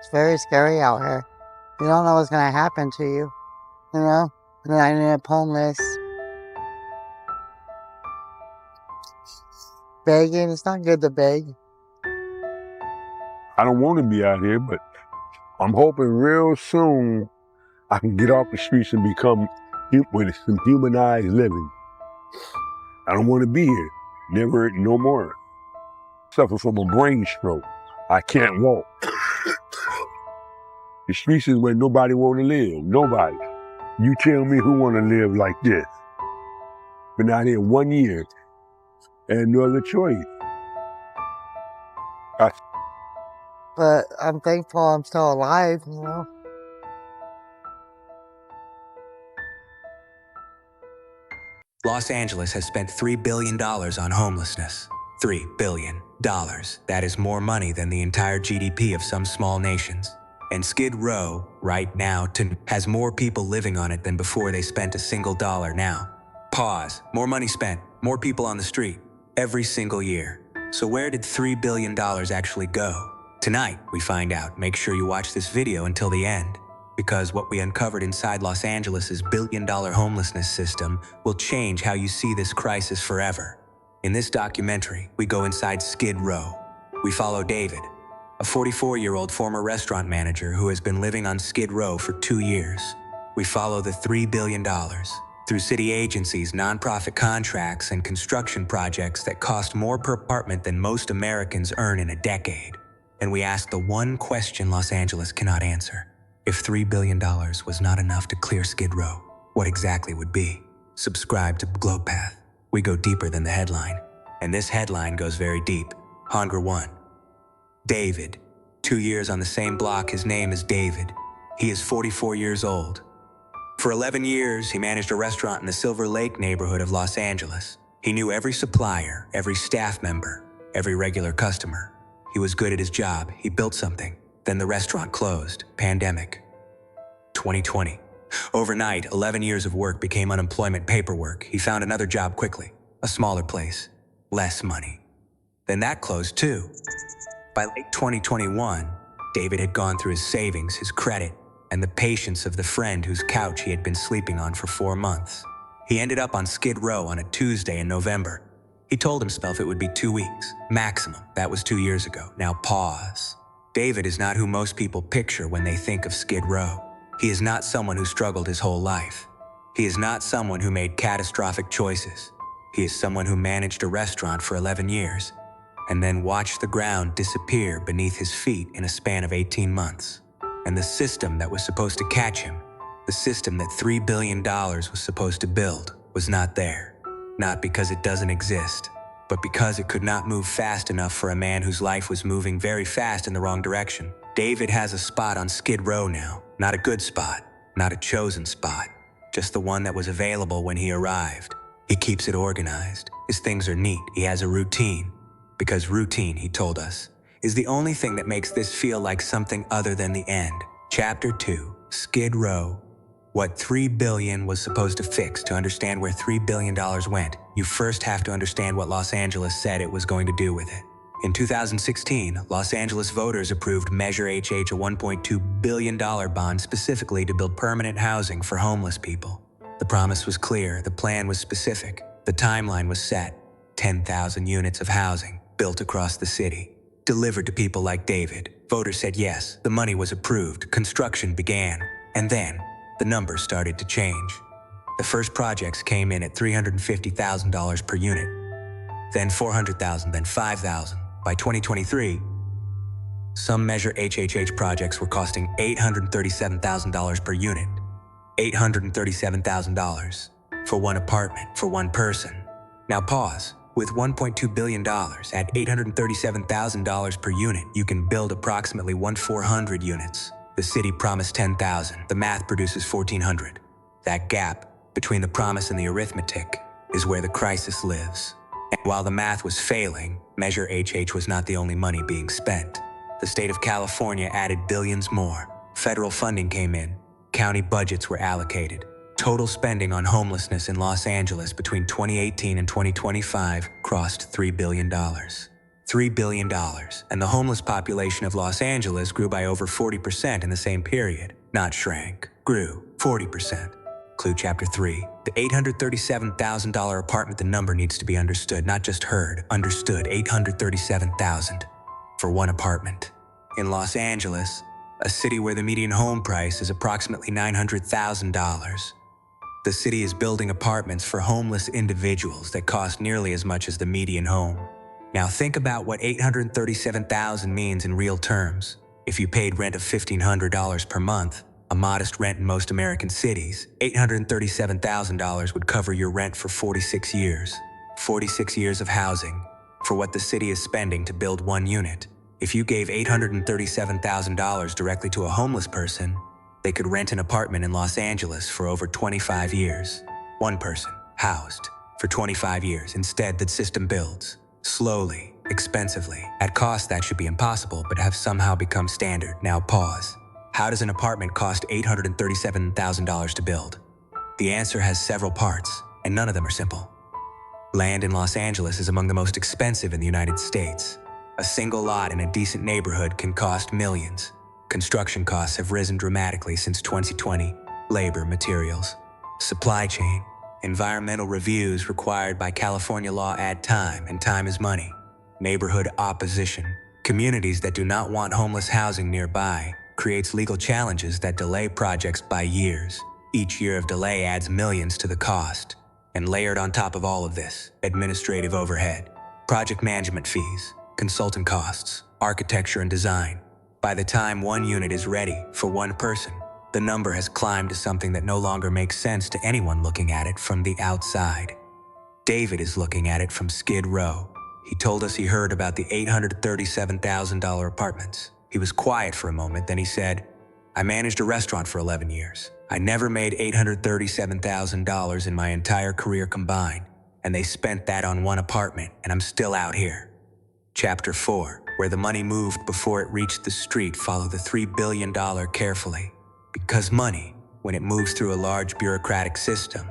It's very scary out here. You don't know what's gonna happen to you, you know? And then I ended up homeless. Begging, it's not good to beg. I don't want to be out here, but I'm hoping real soon I can get off the streets and become with some humanized living. I don't want to be here, never, no more. Suffer from a brain stroke. I can't walk. The streets is where nobody want to live, nobody. You tell me who want to live like this. Been out here 1 year, and no other choice. But I'm thankful I'm still alive, you know? Los Angeles has spent $3 billion on homelessness. $3 billion. That is more money than the entire GDP of some small nations. And Skid Row, right now, has more people living on it than before they spent a single dollar now. Pause. More money spent, more people on the street, every single year. So where did $3 billion actually go? Tonight, we find out. Make sure you watch this video until the end, because what we uncovered inside Los Angeles' billion-dollar homelessness system will change how you see this crisis forever. In this documentary, we go inside Skid Row. We follow David, a 44-year-old former restaurant manager who has been living on Skid Row for 2 years. We follow the $3 billion through city agencies, nonprofit contracts, and construction projects that cost more per apartment than most Americans earn in a decade. And we ask the one question Los Angeles cannot answer. If $3 billion was not enough to clear Skid Row, what exactly would be? Subscribe to GlobePath. We go deeper than the headline. And this headline goes very deep. Hunger 1. David. 2 years on the same block, his name is David. He is 44 years old. For 11 years, he managed a restaurant in the Silver Lake neighborhood of Los Angeles. He knew every supplier, every staff member, every regular customer. He was good at his job. He built something. Then the restaurant closed. Pandemic. 2020. Overnight, 11 years of work became unemployment paperwork. He found another job quickly. A smaller place. Less money. Then that closed too. By late 2021, David had gone through his savings, his credit, and the patience of the friend whose couch he had been sleeping on for 4 months. He ended up on Skid Row on a Tuesday in November. He told himself it would be 2 weeks, maximum. That was 2 years ago. Now pause. David is not who most people picture when they think of Skid Row. He is not someone who struggled his whole life. He is not someone who made catastrophic choices. He is someone who managed a restaurant for 11 years and then watched the ground disappear beneath his feet in a span of 18 months. And the system that was supposed to catch him, the system that $3 billion was supposed to build, was not there. Not because it doesn't exist, but because it could not move fast enough for a man whose life was moving very fast in the wrong direction. David has a spot on Skid Row now. Not a good spot, not a chosen spot, just the one that was available when he arrived. He keeps it organized. His things are neat. He has a routine. Because routine, he told us, is the only thing that makes this feel like something other than the end. Chapter 2, Skid Row. What $3 billion was supposed to fix. To understand where $3 billion went, you first have to understand what Los Angeles said it was going to do with it. In 2016, Los Angeles voters approved Measure HH, a $1.2 billion bond specifically to build permanent housing for homeless people. The promise was clear, the plan was specific, the timeline was set. 10,000 units of housing built across the city, delivered to people like David. Voters said yes, the money was approved, construction began, and then the numbers started to change. The first projects came in at $350,000 per unit, then $400,000, then $5,000. By 2023, some Measure HHH projects were costing $837,000 per unit. $837,000 for one apartment, for one person. Now pause. With $1.2 billion at $837,000 per unit, you can build approximately 1,400 units. The city promised 10,000. The math produces 1,400. That gap between the promise and the arithmetic is where the crisis lives. And while the math was failing, Measure HH was not the only money being spent. The state of California added billions more. Federal funding came in. County budgets were allocated. Total spending on homelessness in Los Angeles between 2018 and 2025 crossed $3 billion. $3 billion, and the homeless population of Los Angeles grew by over 40% in the same period. Not shrank, grew 40%. Clue Chapter 3. The $837,000 apartment, the number needs to be understood, not just heard. Understood, $837,000 for one apartment. In Los Angeles, a city where the median home price is approximately $900,000. The city is building apartments for homeless individuals that cost nearly as much as the median home. Now think about what $837,000 means in real terms. If you paid rent of $1,500 per month, a modest rent in most American cities, $837,000 would cover your rent for 46 years. 46 years of housing for what the city is spending to build one unit. If you gave $837,000 directly to a homeless person, they could rent an apartment in Los Angeles for over 25 years. One person, housed for 25 years. Instead, the system builds, slowly, expensively, at costs that should be impossible but have somehow become standard. Now pause. How does an apartment cost $837,000 to build? The answer has several parts, and none of them are simple. Land in Los Angeles is among the most expensive in the United States. A single lot in a decent neighborhood can cost millions. Construction costs have risen dramatically since 2020. Labor, materials, supply chain, environmental reviews required by California law add time, and time is money. Neighborhood opposition, communities that do not want homeless housing nearby, creates legal challenges that delay projects by years. Each year of delay adds millions to the cost. And layered on top of all of this, administrative overhead, project management fees, consultant costs, architecture and design. By the time one unit is ready for one person, the number has climbed to something that no longer makes sense to anyone looking at it from the outside. David is looking at it from Skid Row. He told us he heard about the $837,000 apartments. He was quiet for a moment, then he said, "I managed a restaurant for 11 years. I never made $837,000 in my entire career combined, and they spent that on one apartment, and I'm still out here." Chapter 4. Where the money moved before it reached the street. Follow the $3 billion carefully. Because money, when it moves through a large bureaucratic system,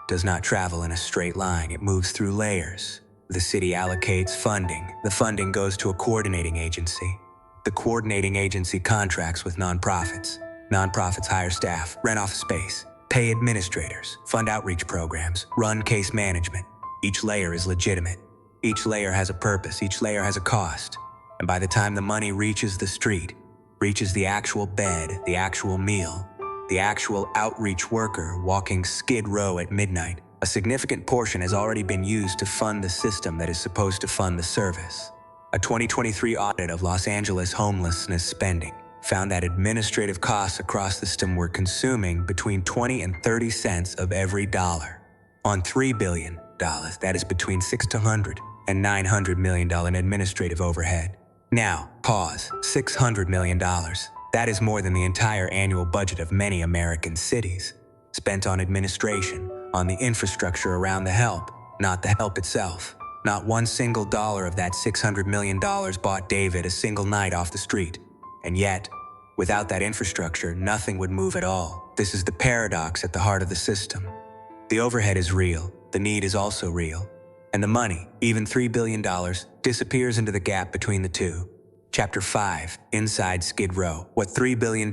does not travel in a straight line. It moves through layers. The city allocates funding. The funding goes to a coordinating agency. The coordinating agency contracts with nonprofits. Nonprofits hire staff, rent office space, pay administrators, fund outreach programs, run case management. Each layer is legitimate. Each layer has a purpose. Each layer has a cost. And by the time the money reaches the street, reaches the actual bed, the actual meal, the actual outreach worker walking Skid Row at midnight, a significant portion has already been used to fund the system that is supposed to fund the service. A 2023 audit of Los Angeles homelessness spending found that administrative costs across the system were consuming between 20 and 30 cents of every dollar. On $3 billion, that is between $600 and $900 million in administrative overhead. Now, pause. $600 million. That is more than the entire annual budget of many American cities, spent on administration, on the infrastructure around the help, not the help itself. Not one single dollar of that $600 million bought David a single night off the street. And yet, without that infrastructure, nothing would move at all. This is the paradox at the heart of the system. The overhead is real, the need is also real. And the money, even $3 billion, disappears into the gap between the two. Chapter 5, Inside Skid Row. What $3 billion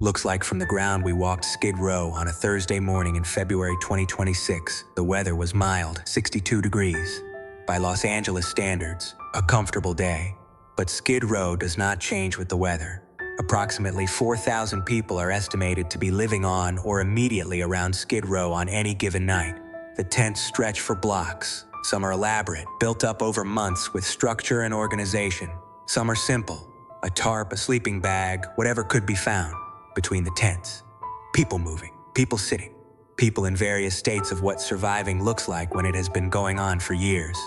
looks like from the ground. We walked Skid Row on a Thursday morning in February 2026. The weather was mild, 62 degrees. By Los Angeles standards, a comfortable day. But Skid Row does not change with the weather. Approximately 4,000 people are estimated to be living on or immediately around Skid Row on any given night. The tents stretch for blocks. Some are elaborate, built up over months with structure and organization. Some are simple, a tarp, a sleeping bag, whatever could be found between the tents. People moving, people sitting, people in various states of what surviving looks like when it has been going on for years.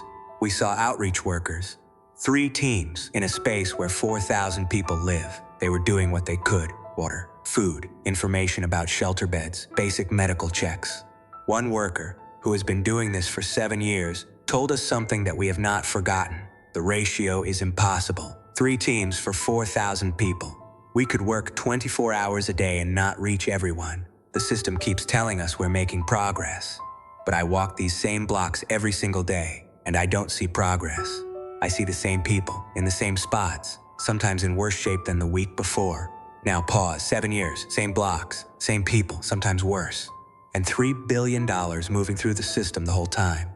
We saw outreach workers, 3 teams in a space where 4,000 people live. They were doing what they could: water, food, information about shelter beds, basic medical checks. One worker, who has been doing this for 7 years, told us something that we have not forgotten. The ratio is impossible. 3 teams for 4,000 people. We could work 24 hours a day and not reach everyone. The system keeps telling us we're making progress. But I walk these same blocks every single day, and I don't see progress. I see the same people, in the same spots, sometimes in worse shape than the week before. Now pause, 7 years, same blocks, same people, sometimes worse. And $3 billion moving through the system the whole time.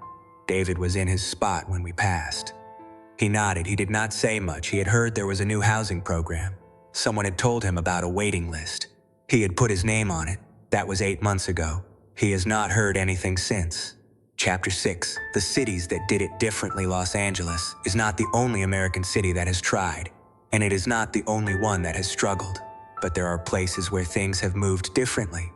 David was in his spot when we passed. He nodded. He did not say much. He had heard there was a new housing program. Someone had told him about a waiting list. He had put his name on it. That was 8 months ago. He has not heard anything since. Chapter 6. The cities that did it differently. Los Angeles is not the only American city that has tried, and it is not the only one that has struggled. But there are places where things have moved differently,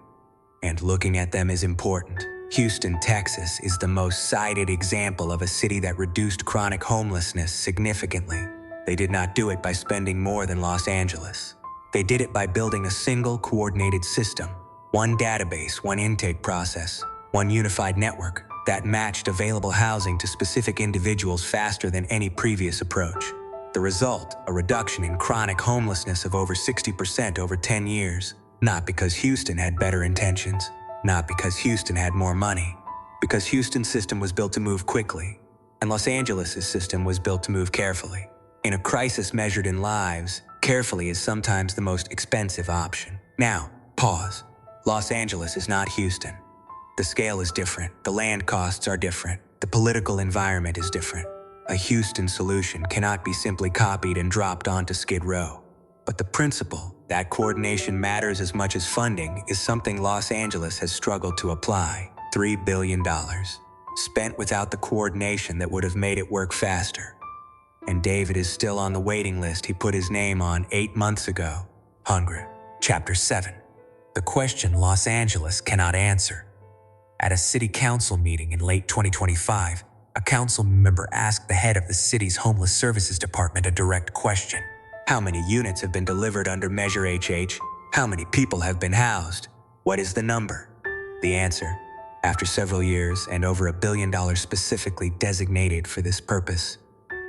and looking at them is important. Houston, Texas is the most cited example of a city that reduced chronic homelessness significantly. They did not do it by spending more than Los Angeles. They did it by building a single coordinated system, one database, one intake process, one unified network that matched available housing to specific individuals faster than any previous approach. The result, a reduction in chronic homelessness of over 60% over 10 years. Not because Houston had better intentions, not because Houston had more money, because Houston's system was built to move quickly, and Los Angeles' system was built to move carefully. In a crisis measured in lives, carefully is sometimes the most expensive option. Now, pause. Los Angeles is not Houston. The scale is different, the land costs are different, the political environment is different. A Houston solution cannot be simply copied and dropped onto Skid Row. But the principle that coordination matters as much as funding is something Los Angeles has struggled to apply. $3 billion spent without the coordination that would have made it work faster. And David is still on the waiting list he put his name on 8 months ago. Hunger. Chapter 7. The question Los Angeles cannot answer. At a city council meeting in late 2025, a council member asked the head of the city's homeless services department a direct question. How many units have been delivered under Measure HH? How many people have been housed? What is the number? The answer, after several years and over $1 billion specifically designated for this purpose,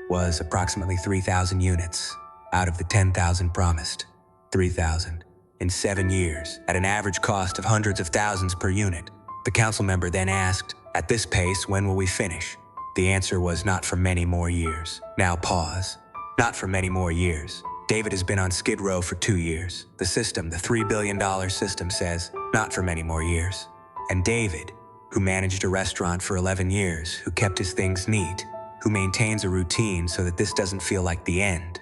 was approximately 3,000 units out of the 10,000 promised. 3,000 in 7 years at an average cost of hundreds of thousands per unit. The council member then asked, at this pace, when will we finish? The answer was not for many more years. Now pause. Not for many more years. David has been on Skid Row for 2 years. The system, the $3 billion system, says, not for many more years. And David, who managed a restaurant for 11 years, who kept his things neat, who maintains a routine so that this doesn't feel like the end,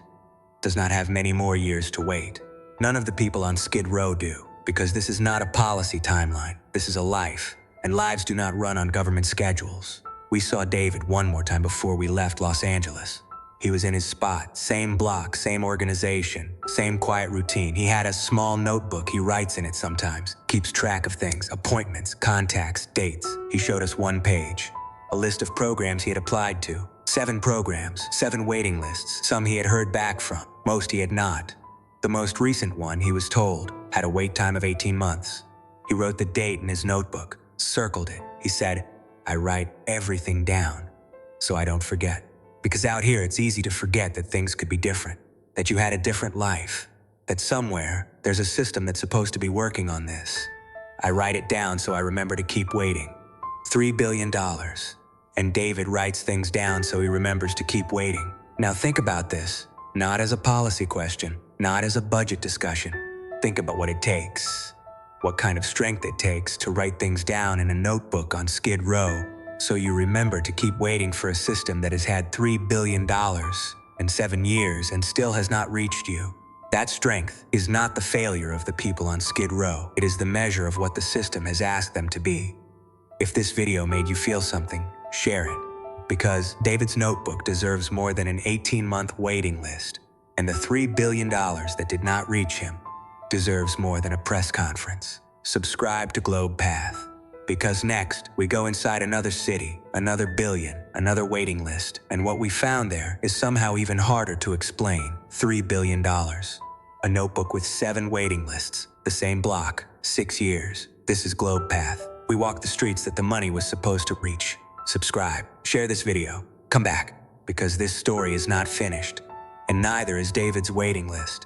does not have many more years to wait. None of the people on Skid Row do, because this is not a policy timeline. This is a life, and lives do not run on government schedules. We saw David one more time before we left Los Angeles. He was in his spot, same block, same organization, same quiet routine. He had a small notebook he writes in it sometimes, keeps track of things, appointments, contacts, dates. He showed us one page, a list of programs he had applied to. 7 programs, 7 waiting lists, some he had heard back from, most he had not. The most recent one, he was told, had a wait time of 18 months. He wrote the date in his notebook, circled it. He said, I write everything down so I don't forget. Because out here, it's easy to forget that things could be different, that you had a different life, that somewhere there's a system that's supposed to be working on this. I write it down so I remember to keep waiting. $3 billion. And David writes things down so he remembers to keep waiting. Now think about this, not as a policy question, not as a budget discussion. Think about what it takes, what kind of strength it takes to write things down in a notebook on Skid Row so you remember to keep waiting for a system that has had $3 billion in 7 years and still has not reached you. That strength is not the failure of the people on Skid Row. It is the measure of what the system has asked them to be. If this video made you feel something, share it. Because David's notebook deserves more than an 18-month waiting list, and the $3 billion that did not reach him deserves more than a press conference. Subscribe to Globe Path. Because next, we go inside another city, another billion, another waiting list, and what we found there is somehow even harder to explain. $3 billion. A notebook with 7 waiting lists, the same block, 6 years. This is Globe Path. We walk the streets that the money was supposed to reach. Subscribe, share this video, come back, because this story is not finished, and neither is David's waiting list.